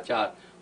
4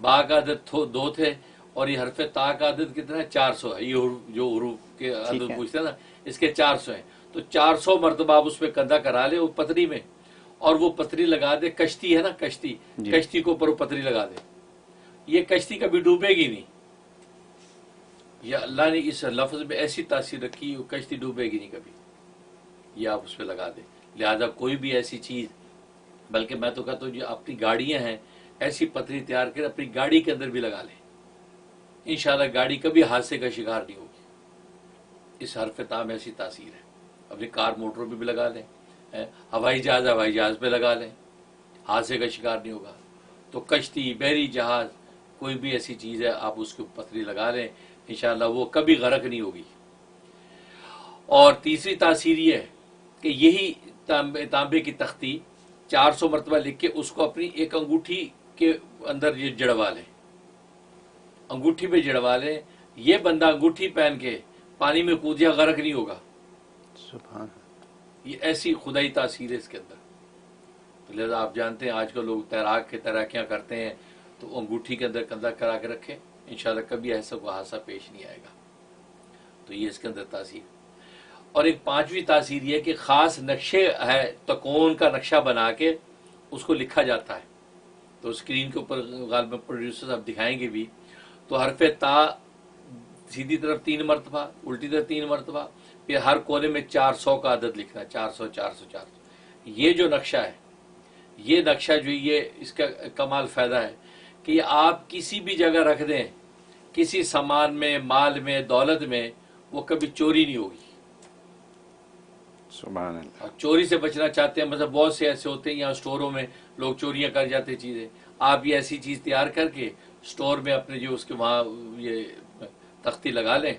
با کا عدد 2 تھے اور یہ حرف تا کا عدد کتنا ہے 400 ہے. یہ جو حروف کے عدد پوچھتے ہیں نا اس کے 400 ہیں. تو 400 مرتبہ آپ اس پہ کندھا کرا لے وہ پتری میں اور وہ پتری لگا دے. کشتی ہے نا کشتی, کشتی کے اوپر وہ پتری لگا دے. یہ کشتی کبھی ڈوبے گی نہیں. یا اللہ نے اس لفظ میں ایسی تاثیر رکھی وہ کشتی ڈوبے گی نہیں کبھی. یہ آپ اس پہ لگا دیں. لہذا کوئی بھی ایسی چیز, بلکہ میں تو کہتا ہوں جو اپنی گاڑیاں ہیں ایسی پتری تیار کر اپنی گاڑی کے اندر بھی لگا لیں. انشاءاللہ گاڑی کبھی حادثے کا شکار نہیں ہوگی. اس حرف تا میں ایسی تاثیر ہے. اپنی کار موٹروں پہ بھی لگا لیں, ہوائی جہاز پہ لگا لیں, حادثے کا شکار نہیں ہوگا. تو کشتی, بحری جہاز, کوئی بھی ایسی چیز ہے آپ اس کو پتری لگا لیں انشاءاللہ وہ کبھی غرق نہیں ہوگی. اور تیسری تاثیر یہ ہے کہ یہی تانبے کی تختی 400 مرتبہ لکھ کے اس کو اپنی ایک انگوٹھی کے اندر یہ جڑوا لیں, انگوٹھی پہ جڑوا لیں. یہ بندہ انگوٹھی پہن کے پانی میں کود جائے غرق نہیں ہوگا. سبحان. یہ ایسی خدائی تاثیر ہے اس کے اندر. لہذا آپ جانتے ہیں آج کل لوگ تیراکیاں کرتے ہیں تو انگوٹھی کے اندر کندھا کرا کے رکھے, انشاءاللہ کبھی ایسا کوئی حادثہ پیش نہیں آئے گا. تو یہ اس کے اندر تاثیر. اور ایک 5ویں تاثیر یہ کہ خاص نقشے ہے تکون کا نقشہ بنا کے اس کو لکھا جاتا ہے. تو اسکرین کے اوپر غالباً پروڈیوسر آپ دکھائیں گے بھی. تو حرف تا سیدھی طرف 3 مرتبہ, الٹی طرف 3 مرتبہ, پھر ہر کونے میں 400 کا عدد لکھنا, 400 400 400. یہ جو نقشہ ہے, یہ نقشہ جو یہ اس کا کمال فائدہ ہے کہ یہ آپ کسی بھی جگہ رکھ دیں, کسی سامان میں, مال میں, دولت میں, وہ کبھی چوری نہیں ہوگی. سبحان اللہ. اور چوری سے بچنا چاہتے ہیں, مطلب بہت سے ایسے ہوتے ہیں یہاں اسٹوروں میں لوگ چوریاں کر جاتے ہیں چیزیں. آپ یہ ایسی چیز تیار کر کے اسٹور میں اپنے جو اس کے وہاں یہ تختی لگا لیں,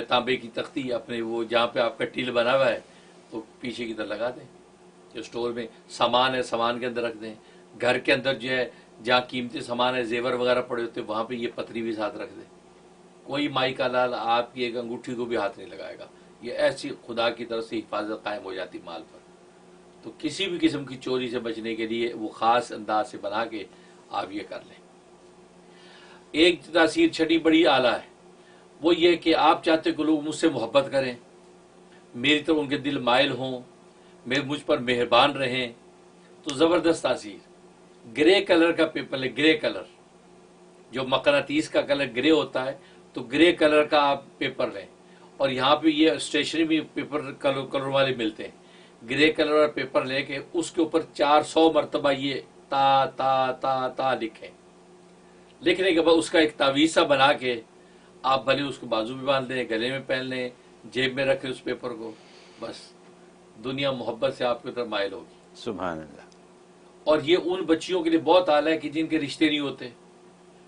تانبے کی تختی اپنے وہ جہاں پہ آپ کا ٹیل بنا ہوا ہے تو پیچھے کی طرف لگا دیں. جو اسٹور میں سامان ہے سامان کے اندر رکھ دیں. گھر کے اندر جو ہے جہاں قیمتی سامان ہے, زیور وغیرہ پڑے ہوتے ہیں, وہاں پہ یہ پتری بھی ساتھ رکھ دیں. کوئی مائی کا لال آپ کی ایک انگوٹھی کو بھی ہاتھ نہیں لگائے گا. یہ ایسی خدا کی طرف سے حفاظت قائم ہو جاتی مال پر. تو کسی بھی قسم کی چوری سے بچنے کے لیے وہ خاص انداز سے بنا کے آپ یہ کر لیں. ایک تاثیر چھٹی بڑی اعلیٰ ہے, وہ یہ کہ آپ چاہتے کہ لوگ مجھ سے محبت کریں, میری طرف ان کے دل مائل ہوں, مجھ پر مہربان رہیں. تو زبردست تاثیر. گرے کلر کا پیپر لیں, گرے کلر جو مقناطیس کا کلر گرے ہوتا ہے, تو گرے کلر کا آپ پیپر لیں. اور یہاں پہ یہ اسٹیشنری بھی پیپر کلر والے ملتے ہیں. گرے کلر والا پیپر لے کے اس کے اوپر 400 مرتبہ یہ تا تا تا تا لکھیں. لکھنے کے بعد اس کا ایک تعویذ سا بنا کے آپ بھلے اس کو بازو میں باندھ لیں, گلے میں پہن لیں, جیب میں رکھیں اس پیپر کو, بس دنیا محبت سے آپ کی طرف مائل ہوگی. سبحان اللہ. اور یہ ان بچیوں کے لیے بہت اعلیٰ ہے کہ جن کے رشتے نہیں ہوتے.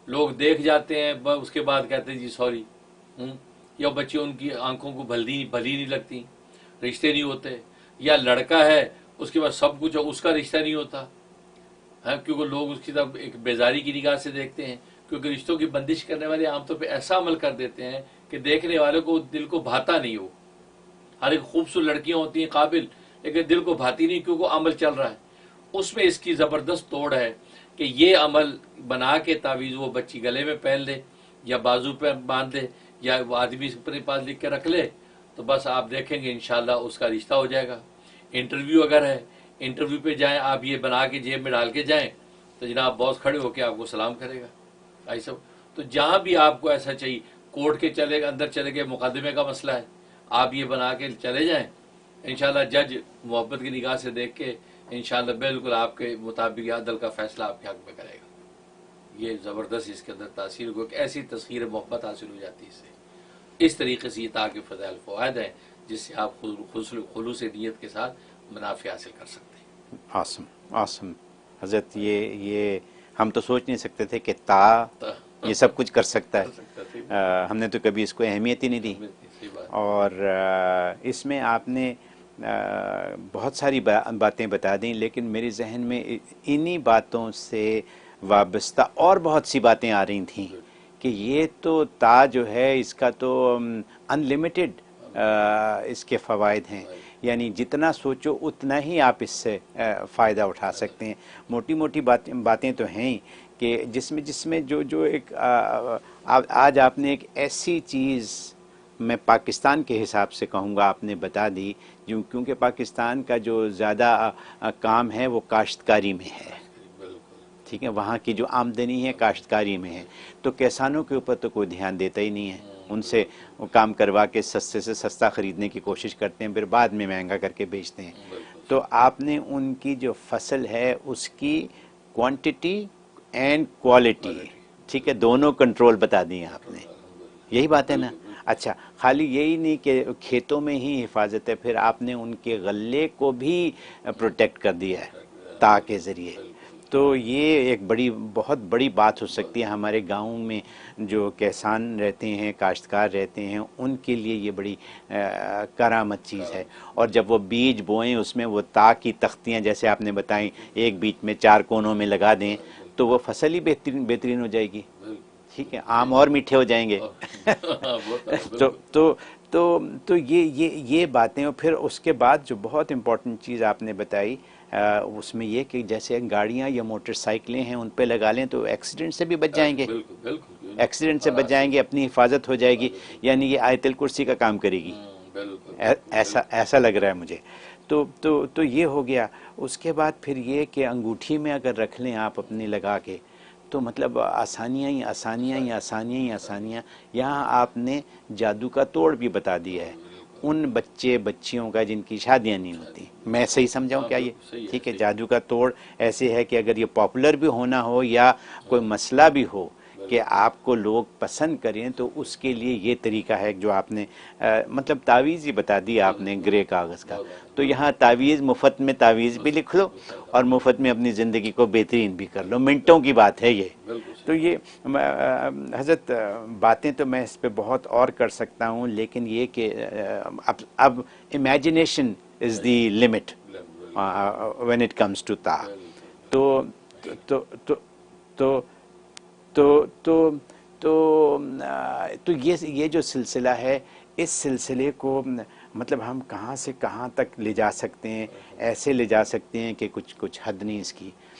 لوگ دیکھ جاتے ہیں اس کے بعد کہتے ہیں جی سوری, یا بچے ان کی آنکھوں کو بھلی نہیں لگتی, رشتے نہیں ہوتے. یا لڑکا ہے اس کے بعد سب کچھ ہے, اس کا رشتہ نہیں ہوتا ہے, کیونکہ لوگ اس کی طرف ایک بیزاری کی نگاہ سے دیکھتے ہیں. کیونکہ رشتوں کی بندش کرنے والے عام طور پہ ایسا عمل کر دیتے ہیں کہ دیکھنے والوں کو دل کو بھاتا نہیں ہو. ہر ایک خوبصورت لڑکیاں ہوتی ہیں قابل, لیکن دل کو بھاتی نہیں کیونکہ عمل چل رہا ہے. اس میں اس کی زبردست توڑ ہے کہ یہ عمل بنا کے تعویذ وہ بچی گلے میں پہن لے یا بازو پہ باندھ لے یا وہ آدمی اپنے پاس لکھ کے رکھ لے, تو بس آپ دیکھیں گے انشاءاللہ اس کا رشتہ ہو جائے گا. انٹرویو اگر ہے, انٹرویو پہ جائیں آپ یہ بنا کے جیب میں ڈال کے جائیں تو جناب باس کھڑے ہو کے آپ کو سلام کرے گا. ایسا تو جہاں بھی آپ کو ایسا چاہیے, کورٹ کے اندر چلے گئے, مقدمے کا مسئلہ ہے, آپ یہ بنا کے چلے جائیں, انشاءاللہ جج محبت کی نگاہ سے دیکھ کے انشاءاللہ بالکل آپ کے مطابق عدل کا فیصلہ آپ کے حق میں کرے گا. یہ زبردست اس کے اندر تاثیر کو ایک ایسی تصویر محبت حاصل ہو جاتی ہے اس سے. اس طریقے سے یہ تاکہ فضائل فوائد ہیں جس سے آپ خلوص نیت کے ساتھ منافع حاصل کر سکتے ہیں. آسم حضرت, یہ ہم تو سوچ نہیں سکتے تھے کہ تا یہ سب کچھ کر سکتا ہے. ہم نے تو کبھی اس کو اہمیت ہی نہیں دی. اور اس میں آپ نے بہت ساری باتیں بتا دیں, لیکن میرے ذہن میں انہی باتوں سے وابستہ اور بہت سی باتیں آ رہی تھیں کہ یہ تو تا جو ہے اس کا تو انلمیٹڈ اس کے فوائد ہیں, یعنی جتنا سوچو اتنا ہی آپ اس سے فائدہ اٹھا سکتے ہیں. موٹی موٹی باتیں تو ہیں کہ جس میں جو ایک آج آپ نے ایک ایسی چیز میں پاکستان کے حساب سے کہوں گا آپ نے بتا دی، کیونکہ پاکستان کا جو زیادہ کام ہے وہ کاشتکاری میں ہے، ٹھیک ہے، وہاں کی جو آمدنی ہے کاشتکاری میں ہے، تو کسانوں کے اوپر تو کوئی دھیان دیتا ہی نہیں ہے، ان سے وہ کام کروا کے سستے سے سستا خریدنے کی کوشش کرتے ہیں، پھر بعد میں مہنگا کر کے بیچتے ہیں۔ تو آپ نے ان کی جو فصل ہے اس کی کوانٹٹی اینڈ کوالٹی، ٹھیک ہے، دونوں کنٹرول بتا دی ہیں آپ نے، یہی بات ہے نا؟ اچھا، خالی یہی نہیں کہ کھیتوں میں ہی حفاظت ہے، پھر آپ نے ان کے غلے کو بھی پروٹیکٹ کر دیا ہے تا کے ذریعے۔ تو یہ ایک بہت بڑی بات ہو سکتی ہے ہمارے گاؤں میں جو کسان رہتے ہیں، کاشتکار رہتے ہیں، ان کے لیے یہ بڑی کرامت چیز ہے۔ اور جب وہ بیج بوئیں اس میں وہ تا کی تختیاں جیسے آپ نے بتائیں ایک بیچ میں 4 کونوں میں لگا دیں تو وہ فصل ہی بہترین ہو جائے گی، ٹھیک ہے، آم اور میٹھے ہو جائیں گے۔ تو یہ باتیں، اور پھر اس کے بعد جو بہت امپورٹنٹ چیز آپ نے بتائی اس میں یہ کہ جیسے گاڑیاں یا موٹر سائیکلیں ہیں ان پہ لگا لیں تو ایکسیڈنٹ سے بھی بچ جائیں گے، ایکسیڈنٹ سے بچ جائیں گے، اپنی حفاظت ہو جائے گی، یعنی یہ آیت الکرسی کا کام کرے گی، ایسا لگ رہا ہے مجھے۔ تو یہ ہو گیا۔ اس کے بعد پھر یہ کہ انگوٹھی میں اگر رکھ لیں آپ اپنے لگا کے تو مطلب آسانیاں ہی آسانیاں ہی آسانیاں ہی آسانیاں۔ یہاں آپ نے جادو کا توڑ بھی بتا دیا ہے ان بچیوں کا جن کی شادیاں نہیں ہوتی، میں صحیح سمجھاؤں کیا یہ؟ ٹھیک ہے، جادو کا توڑ ایسے ہے کہ اگر یہ پاپولر بھی ہونا ہو یا کوئی مسئلہ بھی ہو کہ آپ کو لوگ پسند کریں تو اس کے لیے یہ طریقہ ہے جو آپ نے مطلب تعویذ ہی بتا دی آپ نے گرے کاغذ کا۔ تو یہاں تعویذ، مفت میں تعویذ بھی لکھ لو اور مفت میں اپنی زندگی کو بہترین بھی کر لو، منٹوں کی بات ہے یہ۔ تو یہ حضرت باتیں تو میں اس پہ بہت اور کر سکتا ہوں، لیکن یہ کہ اب imagination is the limit when it comes to تا۔ تو یہ جو سلسلہ ہے، اس سلسلے کو مطلب ہم کہاں سے کہاں تک لے جا سکتے ہیں، ایسے لے جا سکتے ہیں کہ کچھ حد نہیں اس کی۔